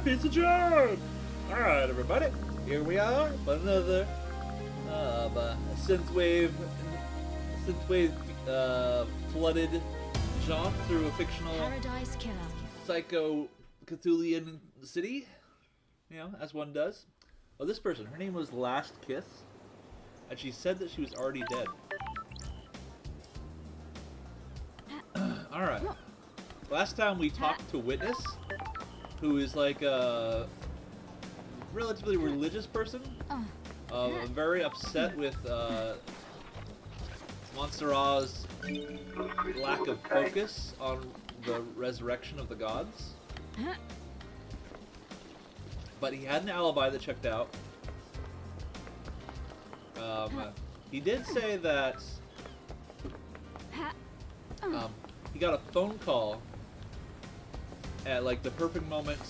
piece of jam! Alright, everybody, here we are for another synthwave flooded jaunt through a fictional Paradise Killer. psycho Cthulian city, you know, as one does. Oh, this person, her name was Last Kiss, and she said that she was already dead. Alright. Last time we talked to Witness, who is like a relatively religious person, very upset with Montserrat's lack of focus on the resurrection of the gods. But he had an alibi that checked out. He did say that he got a phone call at like the perfect moment,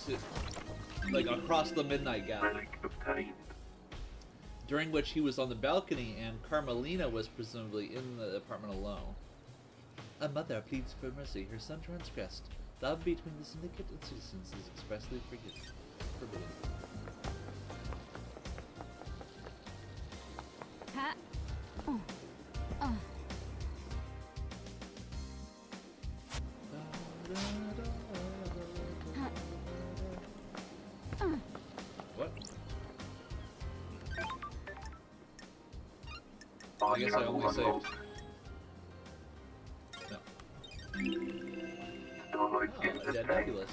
like across the midnight gap, during which he was on the balcony and Carmelina was presumably in the apartment alone. A mother pleads for mercy. Her son transgressed. Love between the syndicate and citizens is expressly forbidden. What? I guess I only saved. No. Oh, a dead nebulous.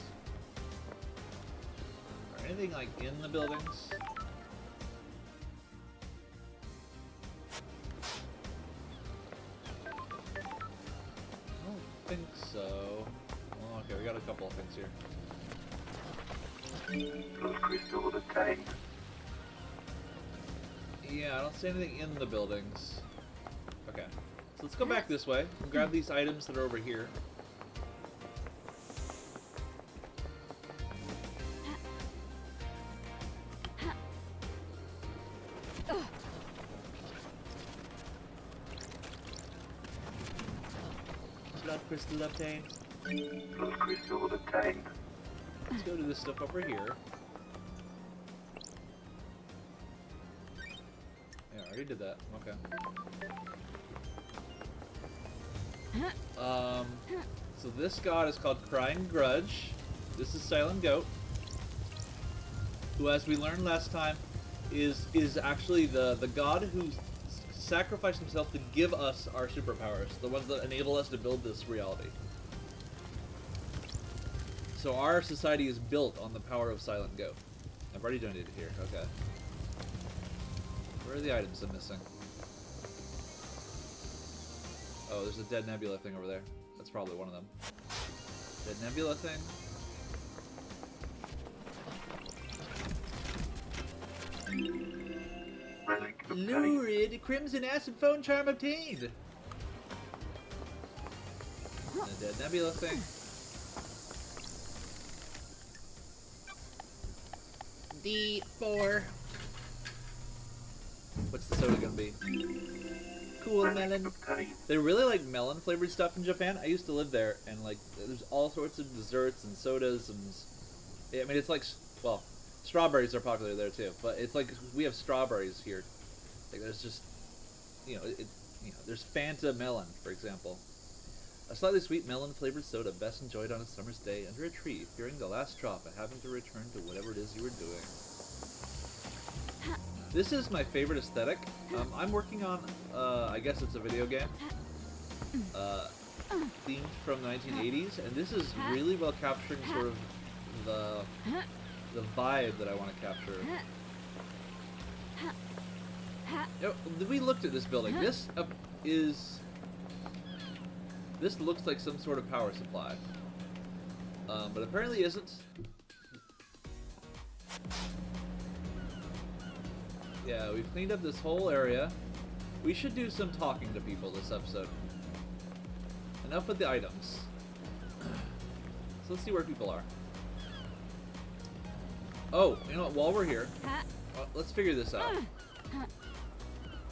Or anything like in the buildings? I don't think so. Oh, okay, we got a couple of things here. Crystal obtained. Yeah, I don't see anything in the buildings. Okay. So let's go back this way and grab these items that are over here. Blood crystal obtained. Blood crystal obtained. Let's go to this stuff over here. Yeah, I already did that. Okay. So this god is called Crying Grudge. This is Silent Goat, who, as we learned last time, is actually the god who sacrificed himself to give us our superpowers, the ones that enable us to build this reality. So our society is built on the power of Silent Goat. I've already donated here. Okay. Where are the items I'm missing? Oh, there's a dead nebula thing over there. That's probably one of them. Dead nebula thing. Relic obtained. Lurid Crimson Acid Phone Charm obtained! And a dead nebula thing. D4. What's the soda gonna be? Cool melon. Obtained. They really like melon flavored stuff in Japan. I used to live there, and like there's all sorts of desserts and sodas, and I mean it's like, well, strawberries are popular there too. But it's like we have strawberries here. Like there's just, there's Fanta melon, for example. A slightly sweet melon flavored soda, best enjoyed on a summer's day under a tree, fearing the last drop and having to return to whatever it is you were doing. This is my favorite aesthetic. I'm working on, I guess it's a video game, themed from the 1980s, and this is really well capturing sort of the vibe that I want to capture. You know, we looked at this building. This looks like some sort of power supply, but apparently isn't. Yeah, we've cleaned up this whole area. We should do some talking to people this episode. Enough with the items. So let's see where people are. Oh, you know what? While we're here, let's figure this out.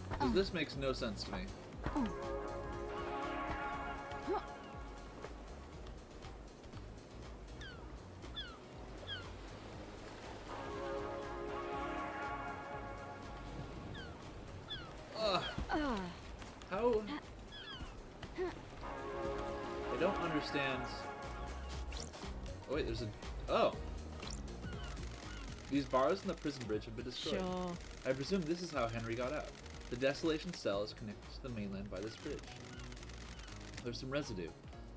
Because this makes no sense to me. understand. Oh wait, there's a. Oh. These bars in the prison bridge have been destroyed. Sure. I presume this is how Henry got out. The Desolation cell is connected to the mainland by this bridge. There's some residue.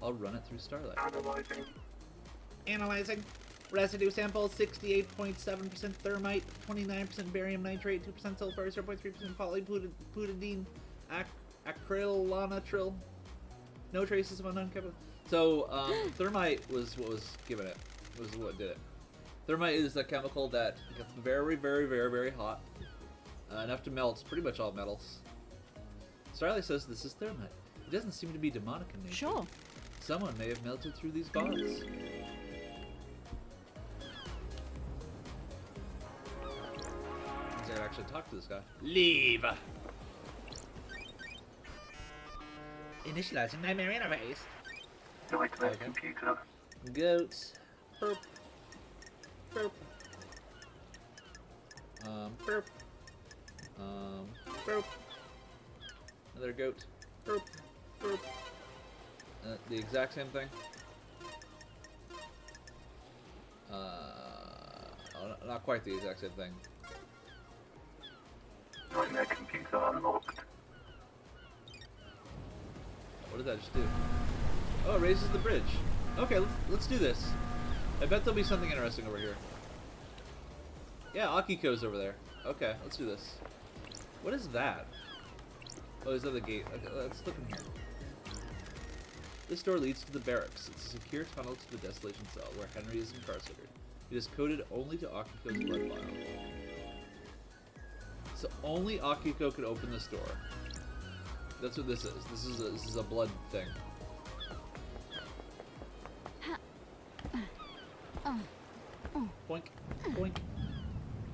I'll run it through Starlight. Analyzing. Analyzing. Residue sample: 68.7% thermite, 29% barium nitrate, 2% sulfur, 0.3% polybutadiene, acrylonitrile. No traces of unknown chemical. So, thermite was what was given it. Was what did it. Thermite is a chemical that gets very, very, very, very hot. Enough to melt pretty much all metals. Starlight says this is thermite. It doesn't seem to be demonic in nature. Sure. Someone may have melted through these bars. I gotta actually talk to this guy. Leave! Initializing nightmare interface. Nightmare Okay. computer. Goats. Burp. Burp. Burp. Burp. Another goat. Burp. Burp. The exact same thing. Not quite the exact same thing. Nightmare computer unlocked. What did that just do? Oh, it raises the bridge. Okay, let's do this. I bet there'll be something interesting over here. Yeah, Akiko's over there. Okay, let's do this. What is that? Oh, is that the gate? Okay, let's look in here. This door leads to the barracks. It's a secure tunnel to the Desolation cell where Henry is incarcerated. It is coded only to Akiko's blood vial. So only Akiko could open this door. That's what this is. This is a blood thing. Boink, boink,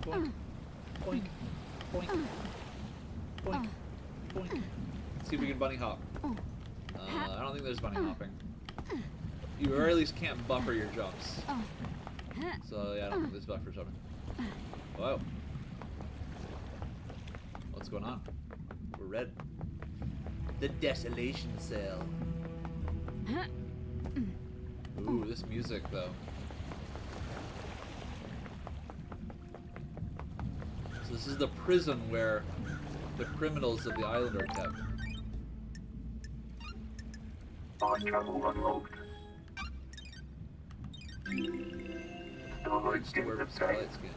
boink, boink, boink, boink, boink. Let's see if we can bunny hop. I don't think there's bunny hopping. You at least can't buffer your jumps. So yeah, I don't think there's buffer jumping. Whoa. What's going on? We're red. The Desolation cell. Ooh, this music though. So this is the prison where the criminals of the island are kept. Time travel unlocked. Starlight To wear in the Starlight tank. skin.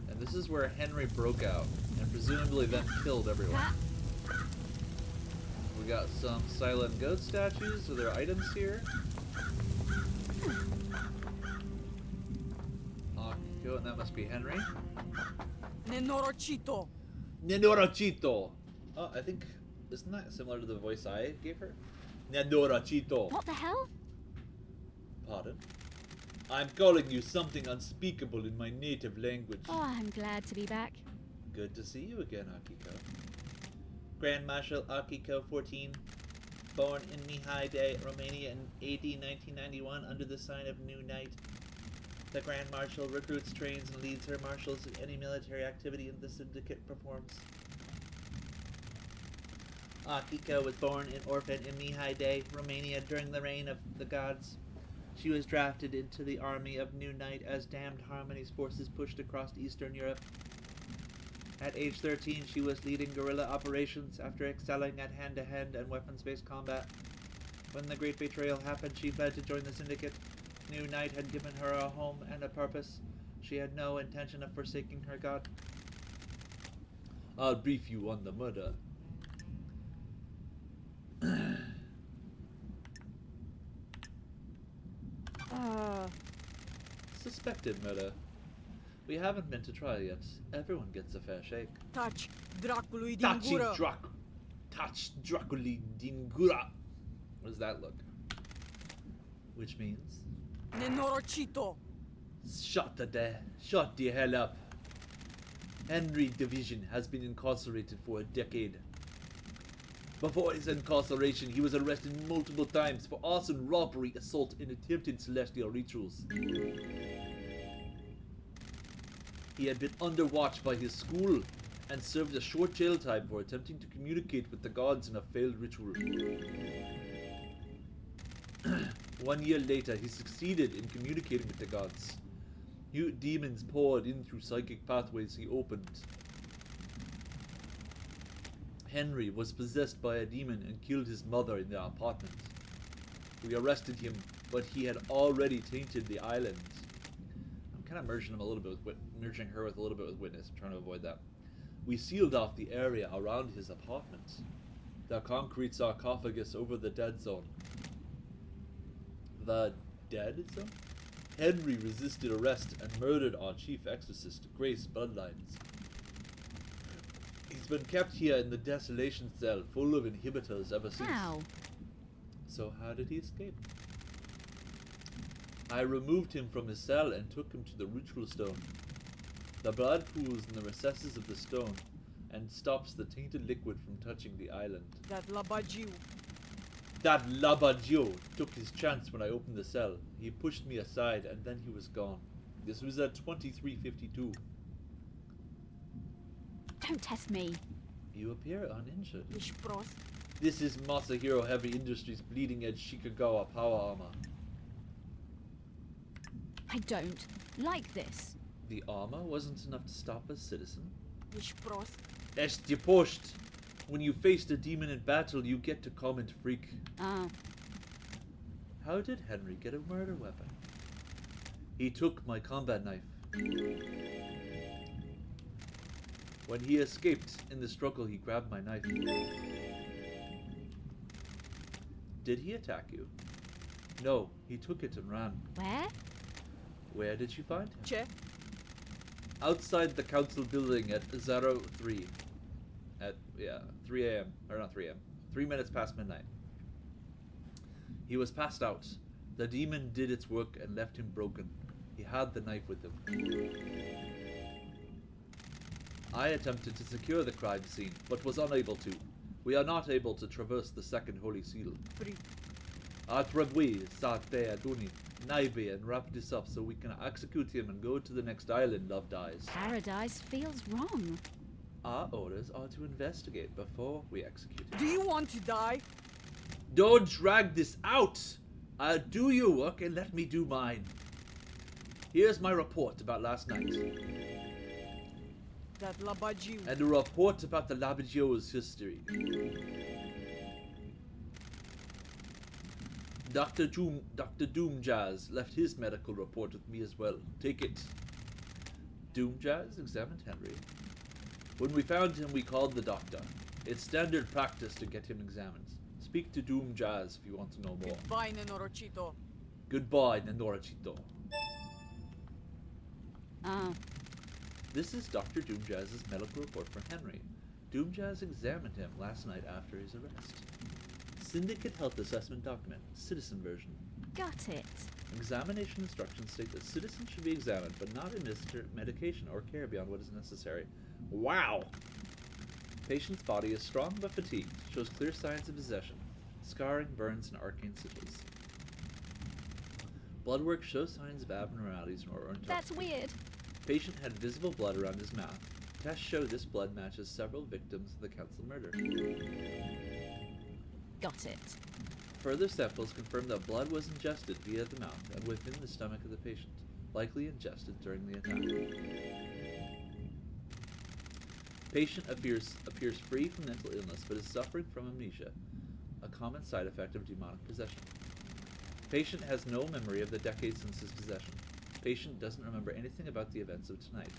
And this is where Henry broke out and presumably then killed everyone. We got some silent goat statues. Are there items here? Akiko, and that must be Henry. Nenorochito. Nedorachito. Oh, I think, isn't that similar to the voice I gave her? Nedorachito. What the hell? Pardon? I'm calling you something unspeakable in my native language. Oh, I'm glad to be back. Good to see you again, Akiko. Grand Marshal Akiko 14, born in Mihai Day, Romania in AD 1991 under the sign of New Night. The Grand Marshal recruits, trains, and leads her marshals in any military activity the syndicate performs. Akiko was born an orphan in Mihai Day, Romania during the reign of the gods. She was drafted into the army of New Night as Damned Harmony's forces pushed across Eastern Europe. At age 13, she was leading guerrilla operations after excelling at hand-to-hand and weapons-based combat. When the Great Betrayal happened, she fled to join the Syndicate. New Night had given her a home and a purpose. She had no intention of forsaking her god. I'll brief you on the murder. Suspected murder. We haven't been to trial yet. Everyone gets a fair shake. Taci, dracului din Taci gură. Draculi din gura. What does that look? Which means? Nenorocito. Shut the hell up. Henry Division has been incarcerated for a decade. Before his incarceration, he was arrested multiple times for arson, robbery, assault, and attempted celestial rituals. He had been under watch by his school and served a short jail time for attempting to communicate with the gods in a failed ritual. 1 year later, he succeeded in communicating with the gods. New demons poured in through psychic pathways he opened. Henry was possessed by a demon and killed his mother in their apartment. We arrested him, but he had already tainted the island. I'm kind of merging him a little bit with merging her with a little bit with witness. I'm trying to avoid that. We sealed off the area around his apartment. The concrete sarcophagus over the dead zone. The dead zone? Henry resisted arrest and murdered our chief exorcist, Grace Bloodlines. He's been kept here in the desolation cell, full of inhibitors ever since. How? So how did he escape? I removed him from his cell and took him to the ritual stone. The blood pools in the recesses of the stone and stops the tainted liquid from touching the island. That Labajiu. That Labaggio took his chance when I opened the cell. He pushed me aside and then he was gone. This was at 23:52. Don't test me. You appear uninjured. Ești prost? This is Masahiro Heavy Industries bleeding edge Shikagawa power armor. I don't like this. The armor wasn't enough to stop a citizen. Ești prost? Ești post. When you faced a demon in battle, you get to comment freak. Ah, How did Henry get a murder weapon? He took my combat knife. When he escaped in the struggle, he grabbed my knife. Did he attack you? No, he took it and ran. where? Where did you find him? Ce? Outside the council building at 03. At, 3 a.m. Or not 3 a.m. 3 minutes past midnight. He was passed out. The demon did its work and left him broken. He had the knife with him. I attempted to secure the crime scene, but was unable to. We are not able to traverse the second holy seal. Freak. Atrabui, Sate Aduni, Naibe, and wrap this up so we can execute him and go to the next island, Love Dies. Paradise feels wrong. Our orders are to investigate before we execute him. Do you want to die? Don't drag this out! Do your work and let me do mine. Here's my report about last night, That Labajiu. and a report about the Labaggio's history. Dr. Doomjazz left his medical report with me as well. Take it. Doomjazz examined Henry. When we found him, we called the doctor. It's standard practice to get him examined. Speak to Doomjazz if you want to know more. Goodbye, Nenorochito. Goodbye, Nenorachito. Ah, This is Dr. Doomjazz's medical report for Henry. Doomjazz examined him last night after his arrest. Syndicate Health Assessment Document, Citizen version. got it. Examination instructions state that citizens should be examined, but not administer medication or care beyond what is necessary. Wow! Patient's body is strong but fatigued, shows clear signs of possession, scarring, burns, and arcane sigils. Blood work shows signs of abnormalities or intoxication. That's weird. Patient had visible blood around his mouth. Tests show this blood matches several victims of the council murder. Got it. Further samples confirm that blood was ingested via the mouth and within the stomach of the patient, likely ingested during the attack. Patient appears free from mental illness but is suffering from amnesia, a common side effect of demonic possession. Patient has no memory of the decades since his possession. Patient doesn't remember anything about the events of tonight.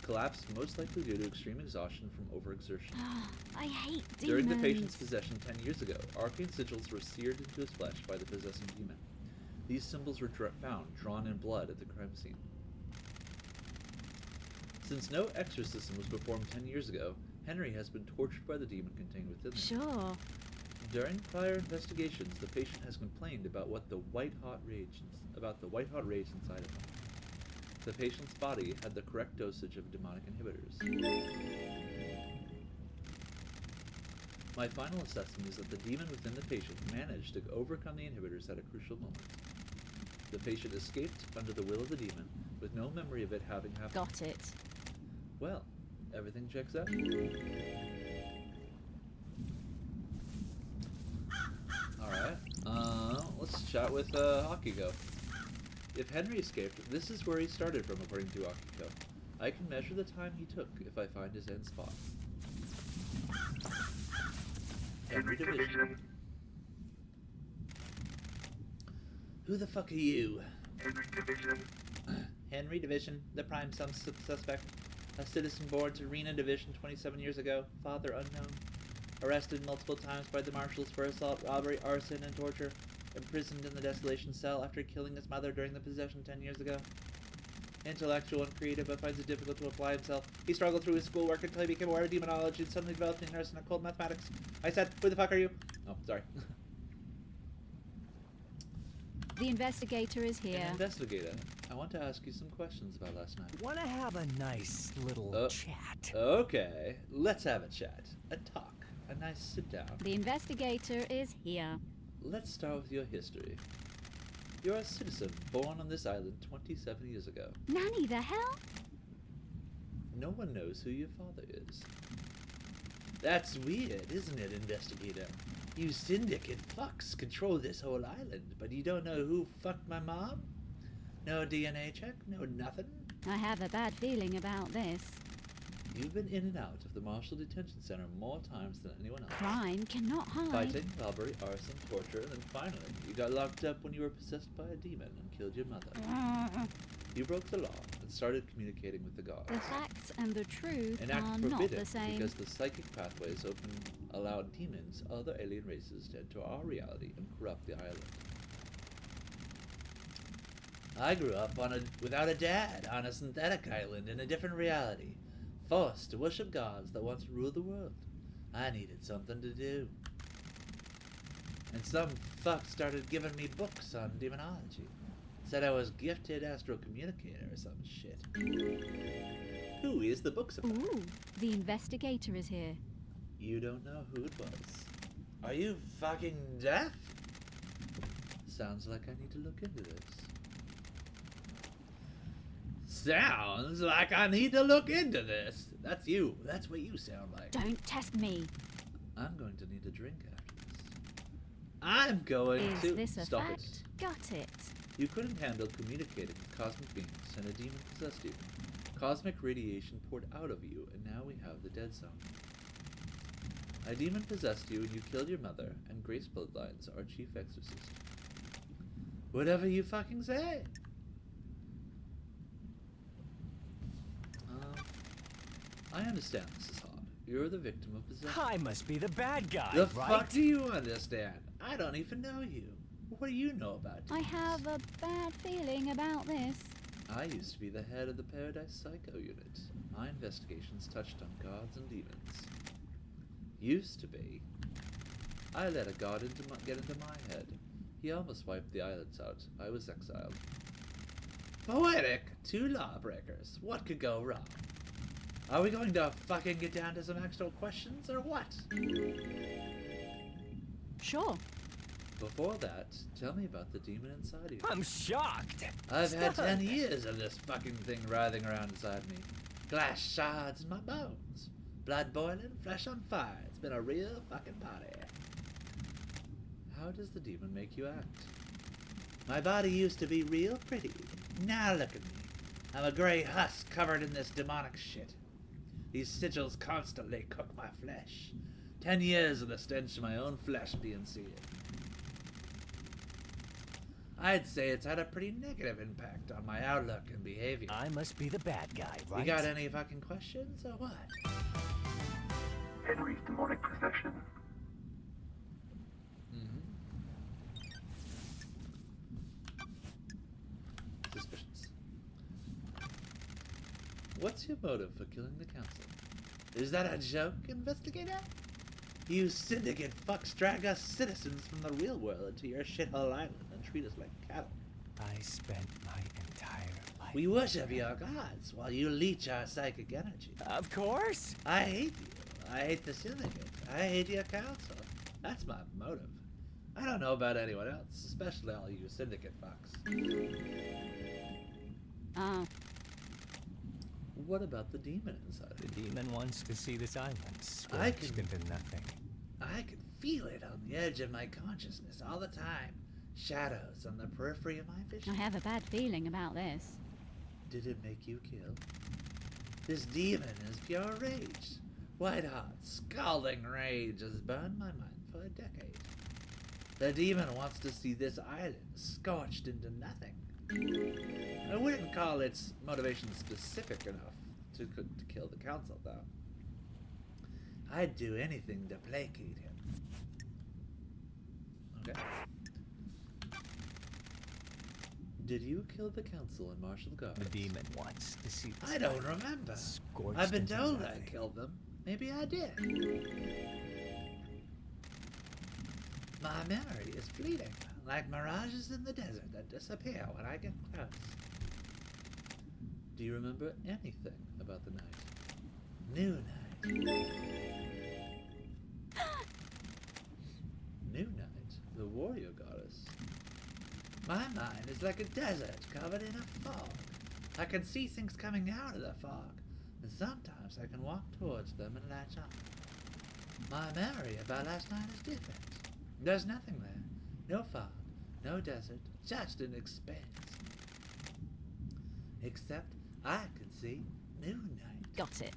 Collapse most likely due to extreme exhaustion from overexertion. I hate demons. During the patient's possession 10 years ago, arcane sigils were seared into his flesh by the possessing demon. These symbols were found drawn in blood at the crime scene. Since no exorcism was performed 10 years ago, Henry has been tortured by the demon contained within him. Sure. During prior investigations, the patient has complained about the white-hot rage inside of him. The patient's body had the correct dosage of demonic inhibitors. My final assessment is that the demon within the patient managed to overcome the inhibitors at a crucial moment. The patient escaped under the will of the demon, with no memory of it having happened. Got it. Well, everything checks out. Alright. Let's chat with Akiko. If Henry escaped, this is where he started from, according to Akiko. I can measure the time he took if I find his end spot. Henry Division. Who the fuck are you? Henry Division. Henry Division, the prime suspect. A citizen born to Rena Division 27 years ago. Father unknown. Arrested multiple times by the marshals for assault, robbery, arson, and torture. Imprisoned in the desolation cell after killing his mother during the possession 10 years ago. Intellectual and creative, but finds it difficult to apply himself. He struggled through his schoolwork until he became aware of demonology and suddenly developed an interest in occult mathematics. I said, who the fuck are you? Oh, sorry. The investigator is here. An investigator. I want to ask you some questions about last night. Wanna have a nice little chat? Okay, let's have a chat. A talk. A nice sit down. The investigator is here. Let's start with your history. You're a citizen born on this island 27 years ago. Nanny, the hell? No one knows who your father is. That's weird, isn't it, investigator? You syndicate fucks control this whole island, but you don't know who fucked my mom? No DNA check? No nothing? I have a bad feeling about this. You've been in and out of the Marshall Detention Center more times than anyone else. Crime cannot hide. Fighting, robbery, arson, torture, and then finally, you got locked up when you were possessed by a demon and killed your mother. You broke the law and started communicating with the gods. The facts and the truth An act are not forbidden the same. because the psychic pathways open allowed demons, other alien races, to enter our reality and corrupt the island. I grew up without a dad on a synthetic island in a different reality, forced to worship gods that once ruled the world. I needed something to do. And some fuck started giving me books on demonology. Said I was gifted astral communicator or some shit. Who is the books about? Ooh, the investigator is here. You don't know who it was. Are you fucking deaf? Sounds like I need to look into this. Sounds like I need to look into this. That's you. That's what you sound like. Don't test me. I'm going to need a drink after this. I'm going to... Is this a Stop fact? it. Got it. You couldn't handle communicating with cosmic beings, and a demon possessed you. Cosmic radiation poured out of you, and now we have the dead zone. A demon possessed you, and you killed your mother, and Grace Bloodlines, our chief exorcist. Whatever you fucking say! I understand, Mrs. Hard. You're the victim of possession. I must be the bad guy, The right? fuck do you understand? I don't even know you. What do you know about I demons? have a bad feeling about this. I used to be the head of the Paradise Psycho Unit. My investigations touched on gods and demons. Used to be. I let a god get into my head. He almost wiped the islands out. I was exiled. Poetic! Two lawbreakers. What could go wrong? Are we going to fucking get down to some actual questions, or what? Sure. Before that, tell me about the demon inside you. I'm shocked. I've had Stop. 10 years of this fucking thing writhing around inside me. Glass shards in my bones. Blood boiling, flesh on fire. It's been a real fucking party. How does the demon make you act? My body used to be real pretty. Now look at me. I'm a gray husk covered in this demonic shit. These sigils constantly cook my flesh. 10 years of the stench of my own flesh being seared. I'd say it's had a pretty negative impact on my outlook and behavior. I must be the bad guy, right? You got any fucking questions, or what? Henry's demonic possession. Suspicions. What's your motive for killing the council? Is that a joke, investigator? You syndicate fucks drag us citizens from the real world to your shithole island and treat us like cattle. I spent my entire life. We worship your gods while you leech our psychic energy. Of course. I hate you. I hate the syndicate. I hate your council. That's my motive. I don't know about anyone else, especially all you syndicate fucks. Oh, What about the demon inside? The demon wants to see this island I scorched can- into nothing. I can feel it on the edge of my consciousness all the time. Shadows on the periphery of my I vision. have a bad feeling about this. Did it make you kill? This demon is pure rage. White hot, scalding rage has burned my mind for a decade. The demon wants to see this island scorched into nothing. I wouldn't call its motivation specific enough to kill the council, though. I'd do anything to placate him. Okay. Did you kill the council and marshal the guards? The demon wants to see this I don't island remember. scorched I've been into told I nothing. killed them. Maybe I did. My memory is fleeting, like mirages in the desert that disappear when I get close. Do you remember anything about the night? New night. New night, the warrior goddess. My mind is like a desert covered in a fog. I can see things coming out of the fog, and sometimes I can walk towards them and latch on. My memory about last night is different. There's nothing there. No fog, no desert, just an expanse. Except I can see New Night. Got it.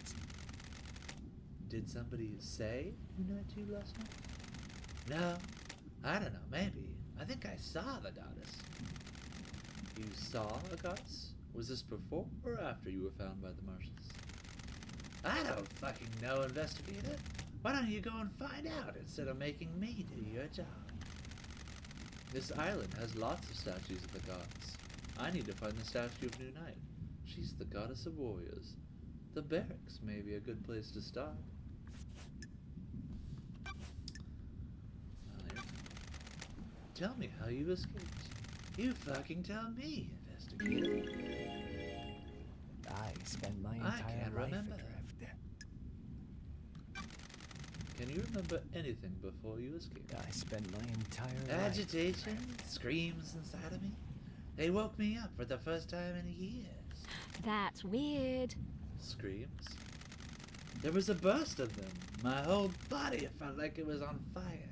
Did somebody say New Night to you last night? No, I don't know, maybe. I think I saw the goddess. You saw a goddess? Was this before or after you were found by the marshals? I don't fucking know, investigator. Why don't you go and find out instead of making me do your job? This island has lots of statues of the gods. I need to find the statue of New Night. She's the goddess of warriors. The barracks may be a good place to start. Tell me how you escaped. You fucking tell me, investigator. I spent my I entire can't life remember. adrift. Can you remember anything before you escaped? I spent my entire life Agitation, adrift. screams inside of me. They woke me up for the first time in years. That's weird. Screams? There was a burst of them. My whole body felt like it was on fire.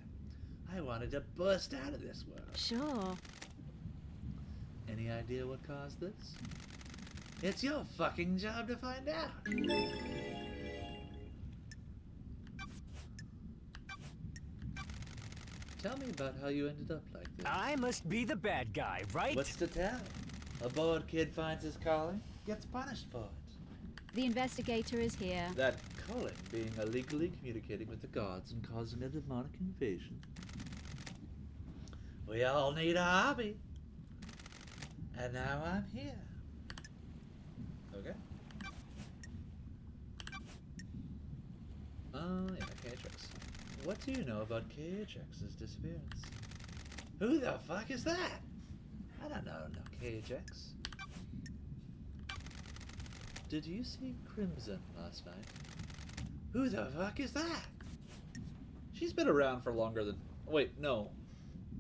I wanted to burst out of this world. Sure. Any idea what caused this? It's your fucking job to find out. Tell me about how you ended up like this. I must be the bad guy, right? What's to tell? A bored kid finds his calling, gets punished for it. The investigator is here. That calling being illegally communicating with the gods and causing a demonic invasion. We all need a hobby. And now I'm here. Okay. Oh, yeah, KHX. What do you know about KHX's disappearance? Who the fuck is that? I don't know no KHX. Did you see Crimson last night? Who the fuck is that? She's been around for longer than... Wait, no.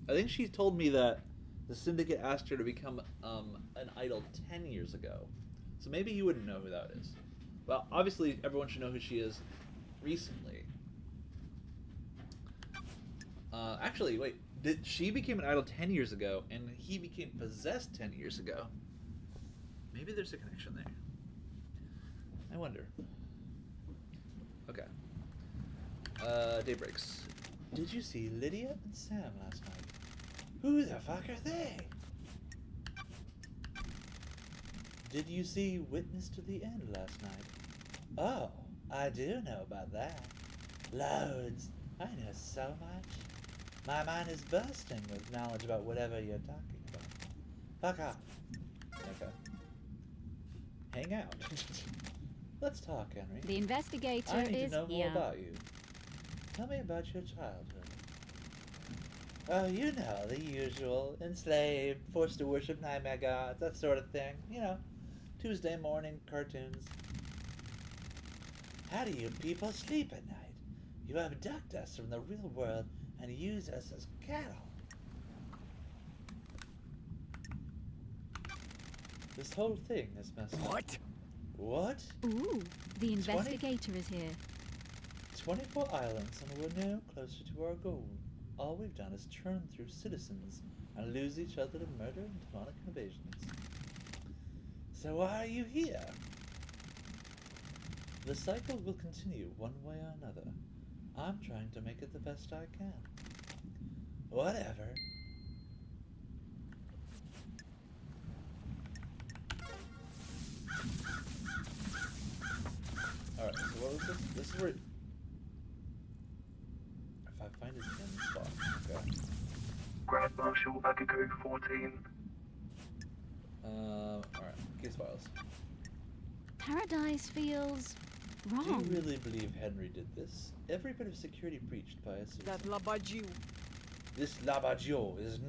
I think she told me that the Syndicate asked her to become an idol 10 years ago. So maybe you wouldn't know who that is. Well, obviously everyone should know who she is recently. Actually, wait. She became an idol 10 years ago, and he became possessed 10 years ago. Maybe there's a connection there. I wonder. Okay. Daybreaks. Did you see Lydia and Sam last night? Who the fuck are they? Did you see Witness to the End last night? Oh, I do know about that. Loads. I know so much. My mind is bursting with knowledge about whatever you're talking about. Fuck off. Okay. Hang out. Let's talk, Henry. The investigator I need is to know here. more about you. Tell me about your childhood. Oh, you know, the usual. Enslaved, forced to worship nightmare gods, that sort of thing. You know, Tuesday morning cartoons. How do you people sleep at night? You abduct us from the real world and use us as cattle. This whole thing is messed up. What? What? Ooh, the investigator is here. 24 islands and we're now closer to our goal. All we've done is churn through citizens and lose each other to murder and demonic invasions. So why are you here? The cycle will continue one way or another. I'm trying to make it the best I can. Whatever. Alright, so what was this? This is where... If I find his pin spot, okay. Grand Marshal Akiko 14. Alright, case files. Paradise feels Do wrong. you really believe Henry did this? Every bit of security breached by a citizen. That Labajiu. This Labaggio is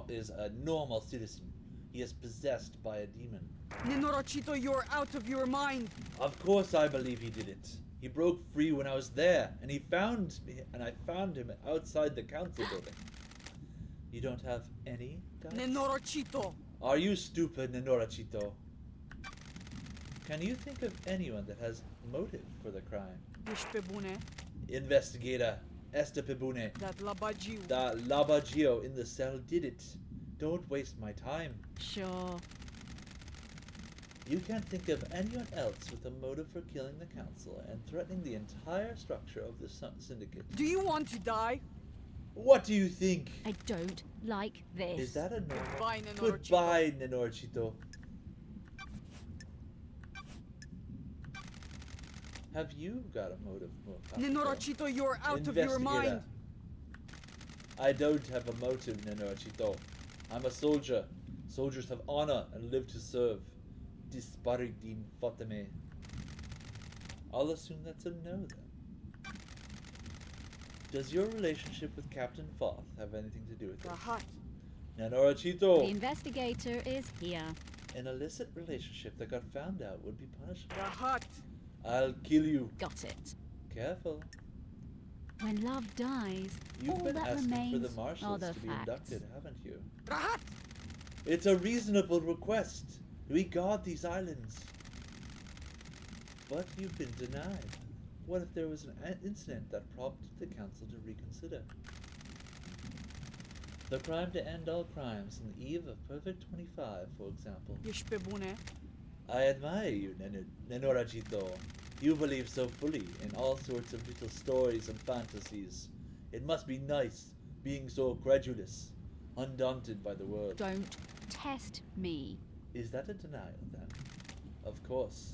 is a normal citizen. He is possessed by a demon. Nenorachito, you're out of your mind. Of course I believe he did it. He broke free when I was there, and I found him outside the council building. You don't have any doubts? Nenorachito. Are you stupid, Nenorachito? Can you think of anyone that has motive for the crime? Dishpebune. Investigator Estepebune. That Labajiu. That Labaggio in the cell did it. Don't waste my time. Sure. You can't think of anyone else with a motive for killing the council and threatening the entire structure of the syndicate. Do you want to die? What do you think? I don't like this. Is that a normal? Goodbye, Nenorachito. Goodbye, Nenorachito. Have you got a motive? Nenorachito, you're out of your mind. Investigator. I don't have a motive, Nenorachito. I'm a soldier. Soldiers have honor and live to serve. Disparigdim fotame. I'll assume that's a no then. Does your relationship with Captain Foth have anything to do with it? Rahat. The Nenorachito! investigator is here. An illicit relationship that got found out would be punishable. Rahat. I'll kill you. Got it. Careful. When love dies, You've all been that asking for remains the are marshals the to be facts. inducted, haven't you? Rahat. It's a reasonable request. We guard these islands. But you've been denied. What if there was an incident that prompted the council to reconsider? The crime to end all crimes on the eve of Perfect 25, for example. Dishpebune. I admire you, Nenorachito. You believe so fully in all sorts of little stories and fantasies. It must be nice being so credulous, undaunted by the world. Don't test me. Is that a denial, then? Of course.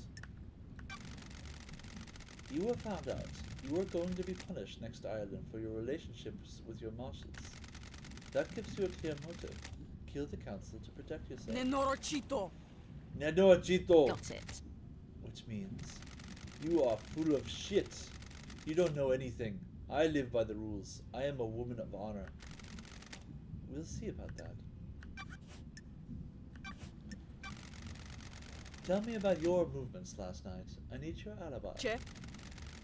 You were found out. You are going to be punished next Ireland for your relationships with your marshals. That gives you a clear motive. Kill the council to protect yourself. Nenorachito. Nenorachito! Got it. Which means, you are full of shit. You don't know anything. I live by the rules. I am a woman of honor. We'll see about that. Tell me about your movements last night. I need your alibi. Che.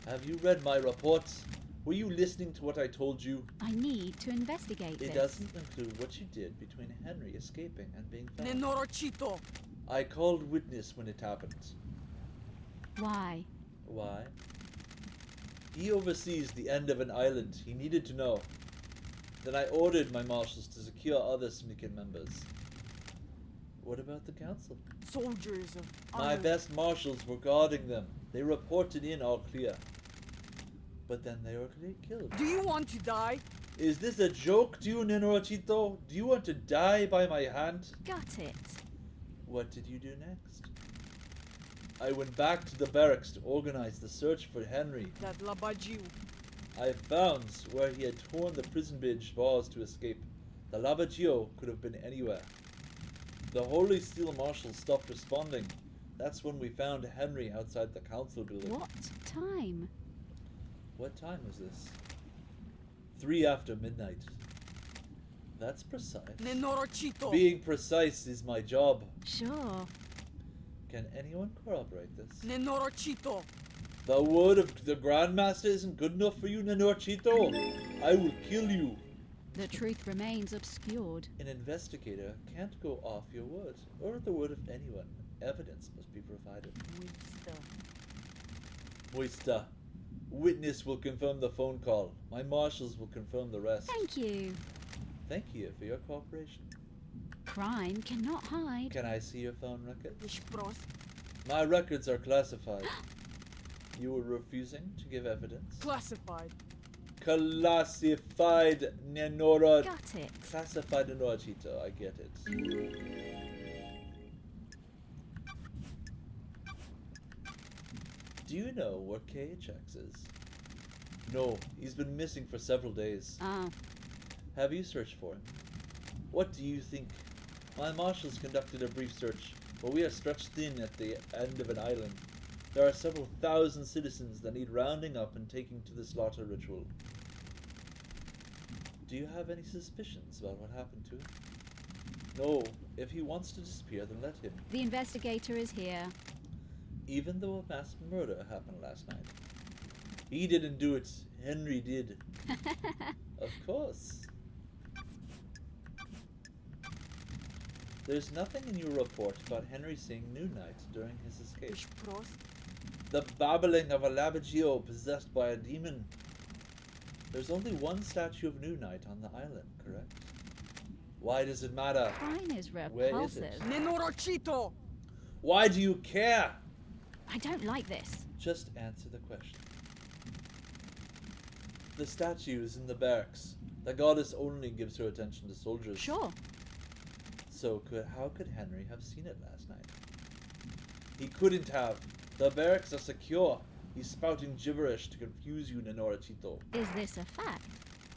Have you read my report? Were you listening to what I told you? I need to investigate It this. doesn't include what you did between Henry escaping and being found. Nenorachito. I called witness when it happened. Why? Why? He oversees the end of an island. He needed to know. Then I ordered my marshals to secure other syndicate members. What about the council? Soldiers of My honor. best marshals were guarding them. They reported in all clear. But then they were killed. Do you want to die? Is this a joke to you, Nenorachito? Do you want to die by my hand? Got it. What did you do next? I went back to the barracks to organize the search for Henry. That Labajiu. I found where he had torn the prison bridge bars to escape. The Labaggio could have been anywhere. The Holy Steel Marshals stopped responding. That's when we found Henry outside the council building. What time? What time was this? 3 after midnight. That's precise. Nenorachito. Being precise is my job. Sure. Can anyone corroborate this? Nenorachito. The word of the Grandmaster isn't good enough for you, Nenorachito? I will kill you. The truth remains obscured. An investigator can't go off your word, or the word of anyone. Evidence must be provided. Moista. Witness will confirm the phone call. My marshals will confirm the rest. Thank you. Thank you for your cooperation. Crime cannot hide. Can I see your phone record? Ești prost? My records are classified. You were refusing to give evidence? Classified. Classified, Nenora. Got it. Classified Nenorachito, I get it. Do you know where KHX is? No, he's been missing for several days. Oh, Have you searched for him? What do you think? My marshals conducted a brief search, but we are stretched thin at the end of an island. There are several thousand citizens that need rounding up and taking to the slaughter ritual. Do you have any suspicions about what happened to him? No, if he wants to disappear, then let him. the investigator is here. Even though a mass murder happened last night. He didn't do it, Henry did. Of course. There's nothing in your report about Henry seeing New Night during his escape. Ești prost? The babbling of a Labagio possessed by a demon. There's only one statue of New Night on the island, correct? Why does it matter? Crime is Where is it? repulsive. Nenorocito! Why do you care? I don't like this. Just answer the question. The statue is in the barracks. The goddess only gives her attention to soldiers. Sure. So how could Henry have seen it last night? He couldn't have. The barracks are secure. He's spouting gibberish to confuse you, Nenorachito. Is this a fact?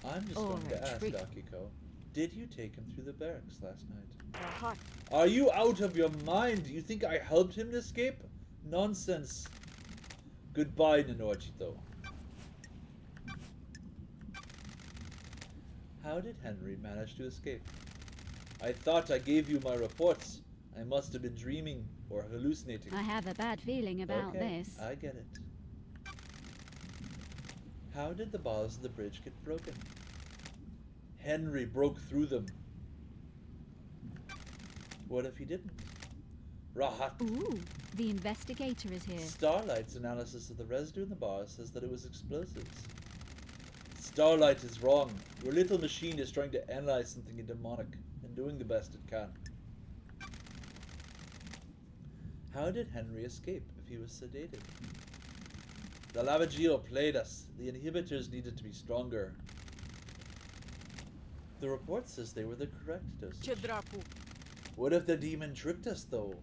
I'm just Or going to a ask trick. Akiko. Did you take him through the barracks last night? Rahat. Are you out of your mind? Do you think I helped him to escape? Nonsense. Goodbye, Nenorachito. How did Henry manage to escape? I thought I gave you my reports. I must have been dreaming or hallucinating. I have a bad feeling about Okay, this. I get it. How did the bars of the bridge get broken? Henry broke through them. What if he didn't? Rahat. Ooh, the investigator is here. Starlight's analysis of the residue in the bar says that it was explosives. Starlight is wrong. Your little machine is trying to analyze something demonic and doing the best it can. How did Henry escape if he was sedated? The Lavagio played us. The inhibitors needed to be stronger. The report says they were the correct dosage. Ce dracu? What if the demon tricked us, though?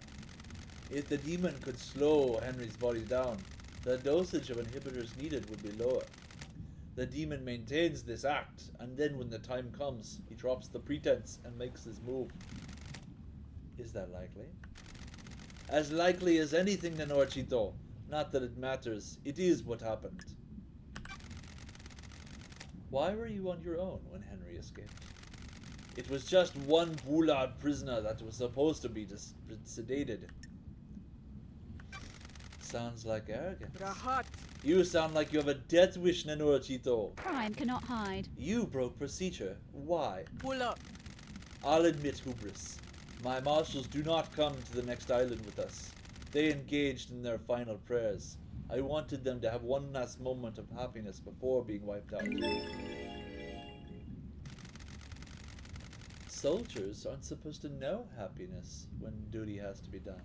If the demon could slow Henry's body down, the dosage of inhibitors needed would be lower. The demon maintains this act, and then when the time comes, he drops the pretense and makes his move. Is that likely? As likely as anything, Nenorachito. Not that it matters. It is what happened. Why were you on your own when Henry escaped? It was just one Bullard prisoner that was supposed to be sedated. Sounds like arrogance. Rahat. You sound like you have a death wish, Nenorachito. Crime cannot hide. You broke procedure. Why? Pull up. I'll admit hubris. My marshals do not come to the next island with us. They engaged in their final prayers. I wanted them to have one last moment of happiness before being wiped out. Soldiers aren't supposed to know happiness when duty has to be done.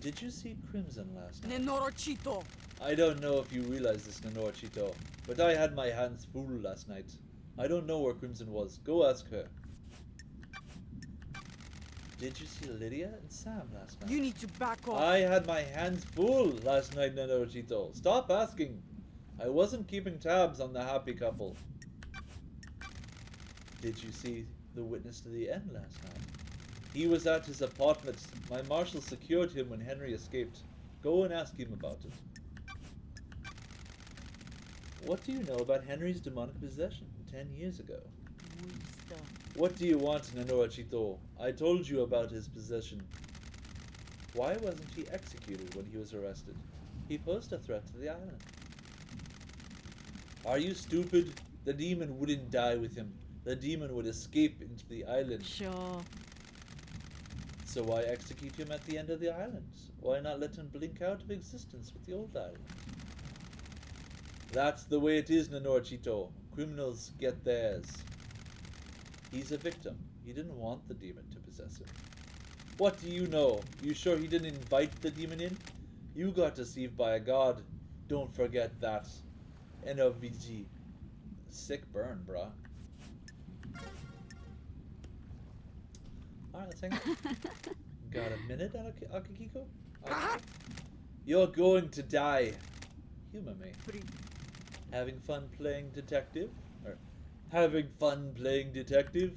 Did you see Crimson last night? Nenorocito. I don't know if you realize this, Nenorachito, but I had my hands full last night. I don't know where Crimson was. Go ask her. Did you see Lydia and Sam last night? You need to back off. I had my hands full last night, Nenorachito. Stop asking. I wasn't keeping tabs on the happy couple. Did you see the witness to the end last night? He was at his apartment. My marshal secured him when Henry escaped. Go and ask him about it. What do you know about Henry's demonic possession 10 years ago? Muista. What do you want, Nenorachito? I told you about his possession. Why wasn't he executed when he was arrested? He posed a threat to the island. Are you stupid? The demon wouldn't die with him. The demon would escape into the island. Sure. So why execute him at the end of the island? Why not let him blink out of existence with the old island? That's the way it is, Nanorchito. Criminals get theirs. He's a victim. He didn't want the demon to possess him. What do you know? You sure he didn't invite the demon in? You got deceived by a god. Don't forget that. NOVG. Sick burn, bruh. Alright, let's hang out. Got a minute, Akihiko? You're going to die. Humor me. Free. Having fun playing detective? Or having fun playing detective?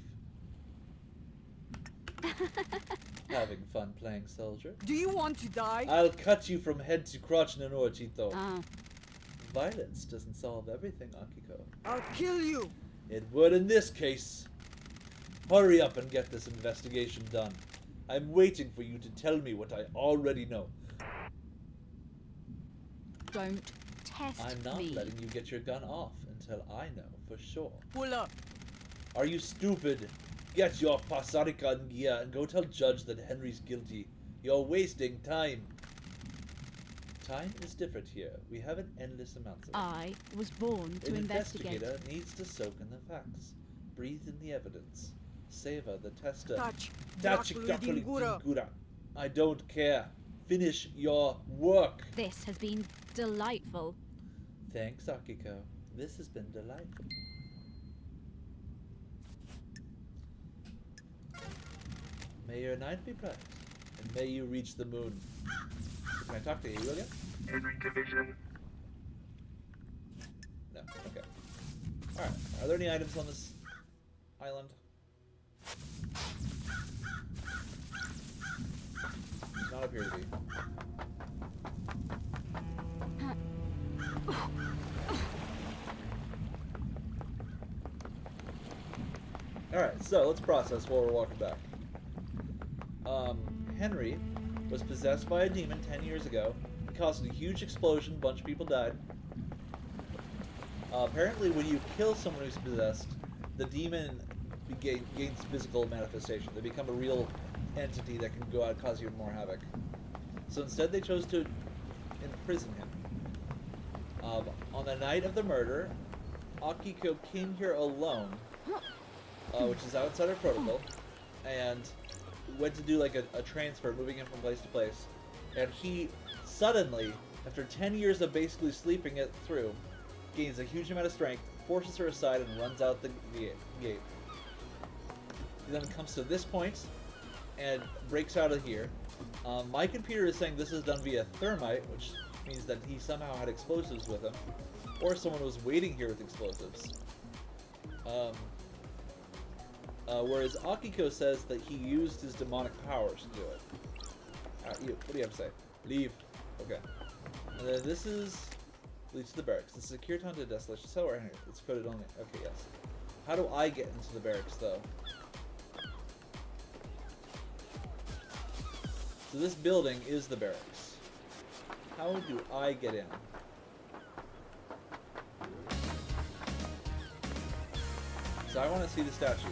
Having fun playing soldier? Do you want to die? I'll cut you from head to crotch, Nanorchito. Ah, Violence doesn't solve everything, Akiko. I'll kill you. It would in this case. Hurry up and get this investigation done. I'm waiting for you to tell me what I already know. don't test I'm not me. letting you get your gun off until I know for sure. Pull up. Are you stupid? Get your pasarika in gear and go tell Judge that Henry's guilty. You're wasting time. Time is different here. We have an endless amount of it. I was born to An investigate. investigator needs to soak in the facts, breathe in the evidence, savor the tester. Touch. Dachikakuli Dingura. I don't care. Finish your work. This has been delightful. Thanks, Akiko. This has been delightful. May your night be bright, and may you reach the moon. So can I talk to you again? Henry Division. No. Okay. Alright. Are there any items on this island? Does not appear to be. Alright, so let's process while we're walking back. Henry was possessed by a demon 10 years ago. It caused a huge explosion, a bunch of people died. Apparently, when you kill someone who's possessed, the demon gains physical manifestation. They become a real entity that can go out and cause even more havoc. So instead, they chose to imprison him. On the night of the murder, Akiko came here alone, which is outside of protocol, and went to do like a transfer, moving him from place to place. And he suddenly, after 10 years of basically sleeping it through, gains a huge amount of strength, forces her aside, and runs out the gate. He then comes to this point and breaks out of here. My computer is saying this is done via thermite, which means that he somehow had explosives with him, or someone was waiting here with explosives. Whereas Akiko says that he used his demonic powers to do it. What do you have to say? Leave. Okay. And then this leads to the barracks. The secure town to desolation. So right here. It's coded only. Okay, yes. How do I get into the barracks though? So this building is the barracks. How do I get in? So I want to see the statue.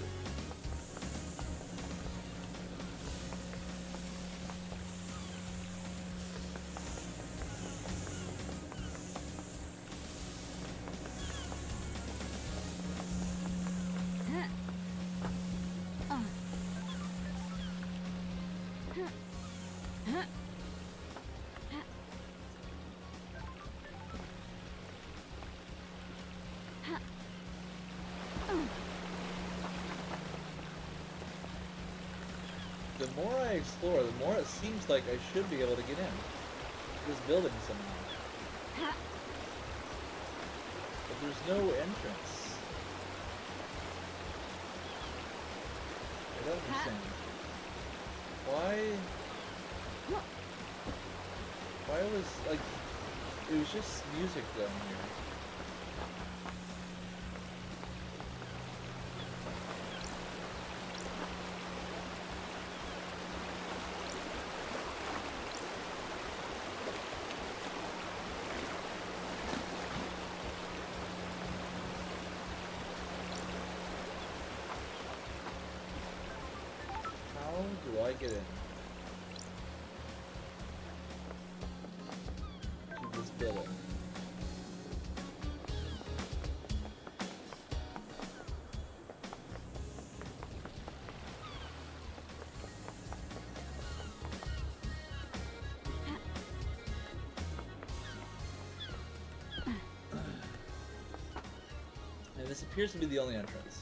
The more I explore, the more it seems like I should be able to get in this building somehow. But there's no entrance. I don't understand. Why was, like, it was just music down here. Get in. Keep this building. And this appears to be the only entrance.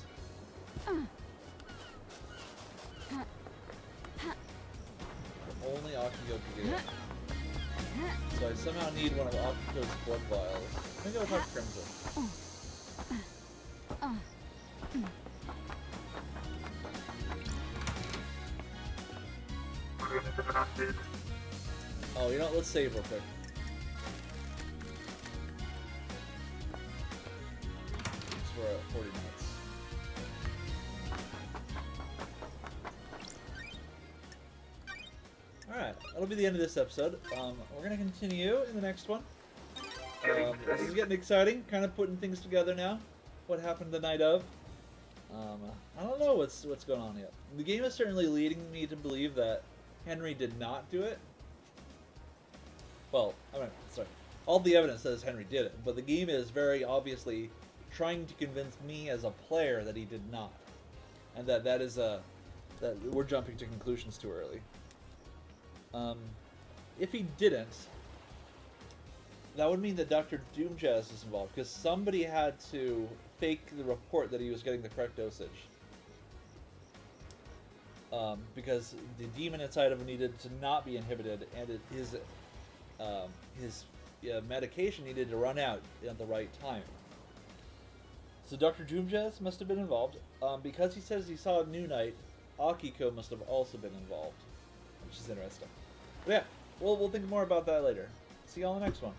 Only Akiko can get in. So I somehow need one of Akiko's blood vials. I think I'll talk to Crimson. Crimson acid. Oh, you know what? Let's save real quick. So we're at 40 minutes. Alright, that'll be the end of this episode. We're gonna continue in the next one. This is getting exciting, kind of putting things together now. What happened the night of? I don't know what's going on yet. The game is certainly leading me to believe that Henry did not do it. Well, I mean, sorry. All the evidence says Henry did it, but the game is very obviously trying to convince me as a player that he did not, and that we're jumping to conclusions too early. If he didn't, that would mean that Dr. Doomjazz is involved, because somebody had to fake the report that he was getting the correct dosage. Because the demon inside of him needed to not be inhibited, and his medication needed to run out at the right time. So Dr. Doomjazz must have been involved. Because he says he saw a new night, Akiko must have also been involved, which is interesting. But yeah, we'll think more about that later. See you all in the next one.